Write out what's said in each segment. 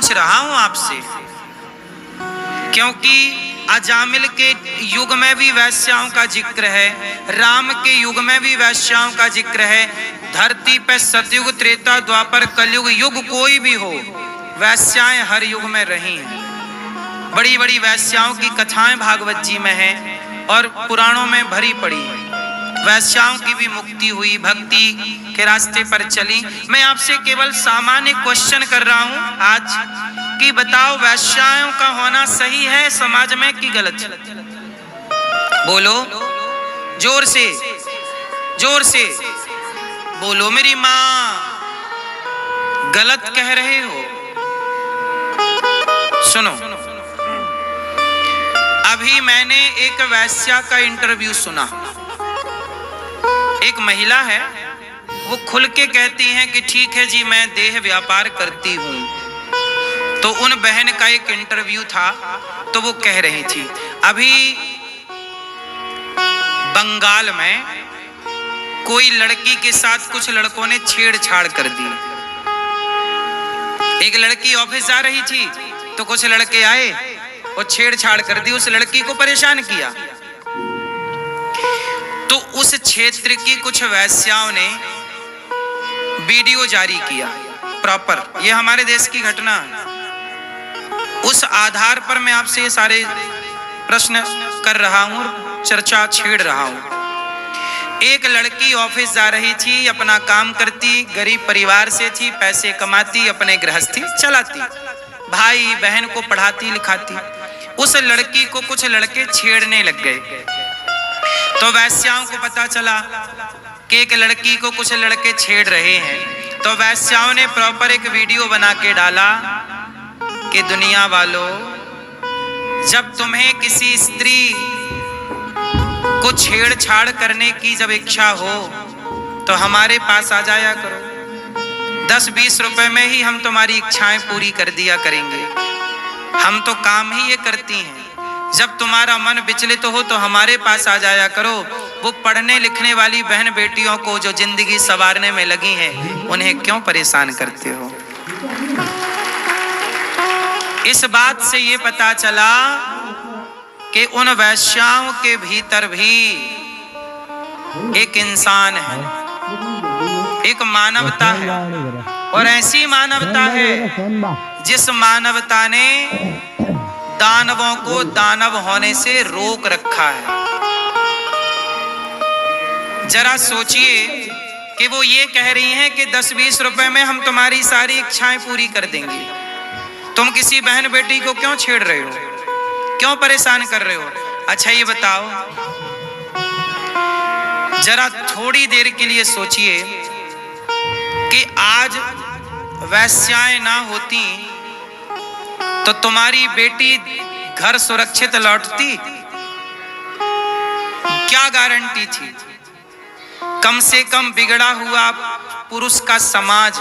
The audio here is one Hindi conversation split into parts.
पूछ रहा हूं आपसे, क्योंकि अजामिल के युग में भी वैश्याओं का जिक्र है, राम के युग में भी वैश्याओं का जिक्र है। धरती पे सतयुग, त्रेता, द्वापर, कलयुग, युग कोई भी हो, वैश्याएं हर युग में रही हैं। बड़ी बड़ी वैश्याओं की कथाएं भागवत जी में हैं और पुराणों में भरी पड़ी हैं। वैश्याओं की भी मुक्ति हुई, भक्ति के रास्ते पर चली। मैं आपसे केवल सामान्य क्वेश्चन कर रहा हूं आज कि बताओ, वैश्याओं का होना सही है समाज में कि गलत? बोलो जोर से, जोर से बोलो। मेरी माँ गलत कह रहे हो। सुनो, अभी मैंने एक वैश्या का इंटरव्यू सुना। एक महिला है, वो खुल के कहती हैं कि ठीक है जी, मैं देह व्यापार करती हूं। तो उन बहन का एक इंटरव्यू था, तो वो कह रही थी, अभी बंगाल में कोई लड़की के साथ कुछ लड़कों ने छेड़छाड़ कर दी। एक लड़की ऑफिस जा रही थी तो कुछ लड़के आए और छेड़छाड़ कर दी, उस लड़की को परेशान किया। तो उस क्षेत्र की कुछ वैश्याओं ने वीडियो जारी किया प्रॉपर, ये हमारे देश की घटना है। उस आधार पर मैं आपसे ये सारे प्रश्न कर रहा हूं और चर्चा छेड़ रहा हूं। एक लड़की ऑफिस जा रही थी, अपना काम करती, गरीब परिवार से थी, पैसे कमाती, अपने गृहस्थी चलाती, भाई बहन को पढ़ाती लिखाती। उस लड़की को कुछ लड़के छेड़ने लग गए। तो वैश्याओं को पता चला कि एक लड़की को कुछ लड़के छेड़ रहे हैं। तो वैश्याओं ने प्रॉपर एक वीडियो बना के डाला कि दुनिया वालों, जब तुम्हें किसी स्त्री को छेड़छाड़ करने की जब इच्छा हो तो हमारे पास आ जाया करो। 10-20 रुपए में ही हम तुम्हारी इच्छाएं पूरी कर दिया करेंगे। हम तो काम ही ये करती हैं। जब तुम्हारा मन विचलित हो तो हमारे पास आ जाया करो। वो पढ़ने लिखने वाली बहन बेटियों को जो जिंदगी संवारने में लगी हैं, उन्हें क्यों परेशान करते हो? इस बात से ये पता चला कि उन वैश्याओं के भीतर भी एक इंसान है, एक मानवता है, और ऐसी मानवता है जिस मानवता ने दानवों को दानव होने से रोक रखा है। जरा सोचिए कि वो ये कह रही हैं कि 10-20 रुपए में हम तुम्हारी सारी इच्छाएं पूरी कर देंगे। तुम किसी बहन बेटी को क्यों छेड़ रहे हो, क्यों परेशान कर रहे हो? अच्छा ये बताओ, जरा थोड़ी देर के लिए सोचिए कि आज वैश्याएं ना होती तो तुम्हारी बेटी घर सुरक्षित लौटती? क्या गारंटी थी? कम से कम बिगड़ा हुआ पुरुष का समाज,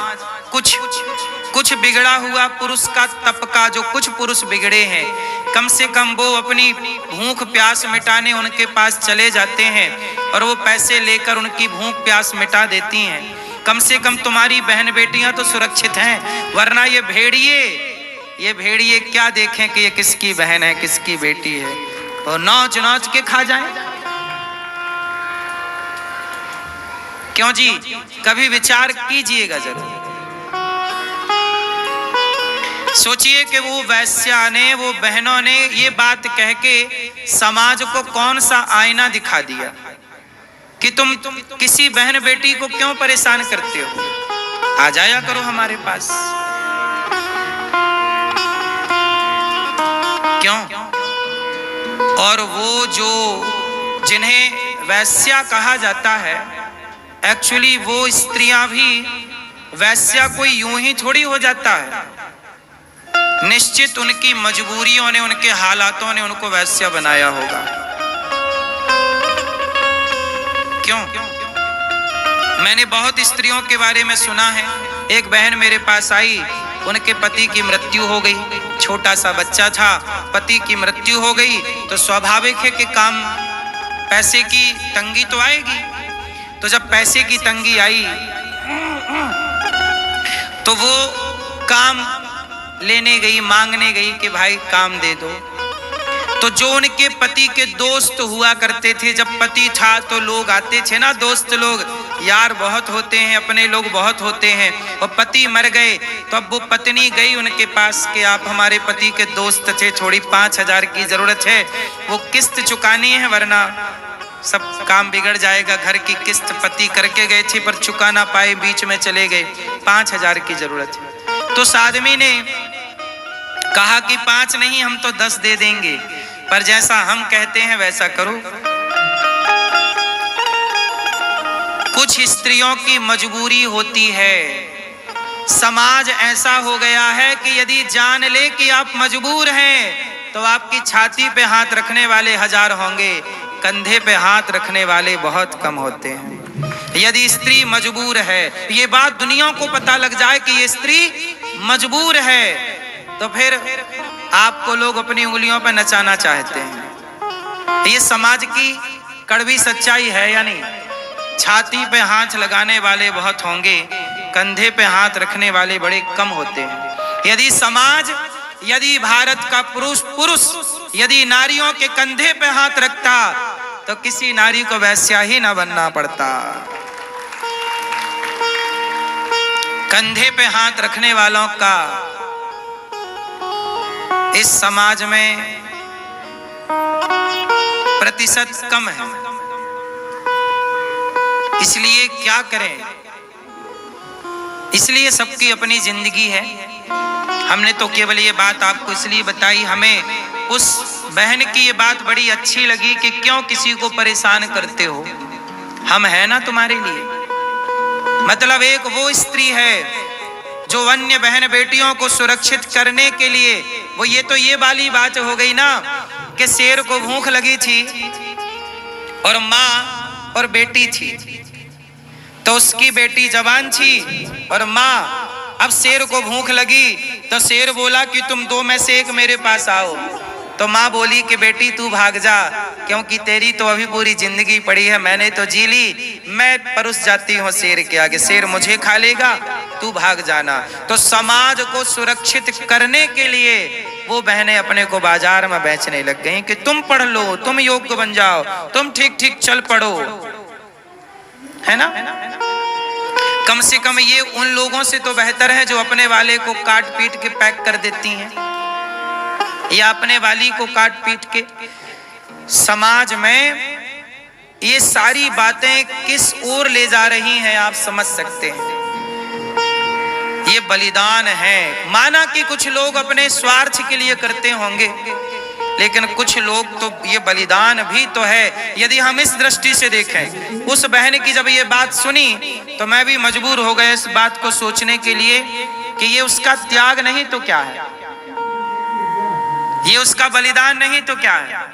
कुछ बिगड़ा हुआ पुरुष का तबका, जो कुछ पुरुष बिगड़े हैं, कम से कम वो अपनी भूख प्यास मिटाने उनके पास चले जाते हैं और वो पैसे लेकर उनकी भूख प्यास मिटा देती हैं। कम से कम तुम्हारी बहन बेटियां तो सुरक्षित हैं, वरना ये भेड़िए क्या देखें कि ये किसकी बहन है किसकी बेटी है, और नौच नौच के खा जाएं। क्यों जी? कभी विचार कीजिएगा जरूर। सोचिए कि वो वैश्या ने, वो बहनों ने ये बात कह के समाज को कौन सा आईना दिखा दिया कि तुम किसी बहन बेटी को क्यों परेशान करते हो, आ जाया करो हमारे पास। क्यों? और वो जो जिन्हें वैश्या कहा जाता है, एक्चुअली वो स्त्रियां भी वैश्या कोई यूं ही थोड़ी हो जाता है। निश्चित उनकी मजबूरियों ने, उनके हालातों ने उनको वैश्या बनाया होगा। क्यों? मैंने बहुत स्त्रियों के बारे में सुना है। एक बहन मेरे पास आई, उनके पति की मृत्यु हो गई, छोटा सा बच्चा था, पति की मृत्यु हो गई, तो स्वाभाविक है कि काम पैसे की तंगी तो आएगी। तो जब पैसे की तंगी आई तो वो काम लेने गई, मांगने गई कि भाई काम दे दो। तो जो उनके पति के दोस्त हुआ करते थे, जब पति था तो लोग आते थे ना, दोस्त लोग, यार बहुत होते हैं, अपने लोग बहुत होते हैं। और पति मर गए तो अब वो पत्नी गई उनके पास कि आप हमारे पति के दोस्त थे, थोड़ी 5,000 की जरूरत है, वो किस्त चुकानी है वरना सब काम बिगड़ जाएगा। घर की किस्त पति करके गए थे पर चुका ना पाए, बीच में चले गए, 5,000 की जरूरत है। तो उस आदमी ने कहा कि 5 नहीं, हम तो 10 दे देंगे, पर जैसा हम कहते हैं वैसा करो। कुछ स्त्रियों की मजबूरी होती है, समाज ऐसा हो गया है कि यदि जान ले कि आप मजबूर हैं तो आपकी छाती पे हाथ रखने वाले 1000 होंगे, कंधे पे हाथ रखने वाले बहुत कम होते हैं। यदि स्त्री मजबूर है, ये बात दुनिया को पता लग जाए कि ये स्त्री मजबूर है, तो फिर आपको लोग अपनी उंगलियों पर नचाना चाहते हैं। ये समाज की कड़वी सच्चाई है या नहीं? छाती पे हाथ लगाने वाले बहुत होंगे, कंधे पे हाथ रखने वाले बड़े कम होते हैं। यदि समाज, यदि भारत का पुरुष यदि नारियों के कंधे पे हाथ रखता तो किसी नारी को वैश्या ही ना बनना पड़ता। कंधे पे हाथ रखने वालों का इस समाज में प्रतिशत कम है। इसलिए क्या करें? इसलिए सबकी अपनी जिंदगी है। हमने तो केवल ये बात आपको इसलिए बताई, हमें उस बहन की ये बात बड़ी अच्छी लगी कि क्यों किसी को परेशान करते हो, हम है ना तुम्हारे लिए। मतलब एक वो स्त्री है जो अन्य बहन बेटियों को सुरक्षित करने के लिए, वो ये वाली बात हो गई ना कि शेर को भूख लगी थी और माँ और बेटी थी, तो उसकी बेटी जवान थी और माँ, अब शेर को भूख लगी तो शेर बोला कि तुम 2 में से एक मेरे पास आओ। तो माँ बोली कि बेटी तू भाग जा, क्योंकि तेरी तो अभी पूरी जिंदगी पड़ी है, मैंने तो जी ली, मैं परुस जाती हूँ शेर के आगे, शेर मुझे खा लेगा, तू भाग जाना। तो समाज को सुरक्षित करने के लिए वो बहनें अपने को बाजार में बेचने लग गई कि तुम पढ़ लो, तुम योग्य बन जाओ, तुम ठीक ठीक चल पड़ो, है ना। कम से कम ये उन लोगों से तो बेहतर है जो अपने वाले को काट पीट के पैक कर देती हैं, या अपने वाली को काट पीट के। समाज में ये सारी बातें किस ओर ले जा रही हैं आप समझ सकते हैं। ये बलिदान है। माना कि कुछ लोग अपने स्वार्थ के लिए करते होंगे, लेकिन कुछ लोग तो ये बलिदान भी तो है। यदि हम इस दृष्टि से देखें, उस बहन की जब ये बात सुनी तो मैं भी मजबूर हो गया इस बात को सोचने के लिए कि ये उसका त्याग नहीं तो क्या है, ये उसका बलिदान नहीं तो क्या है।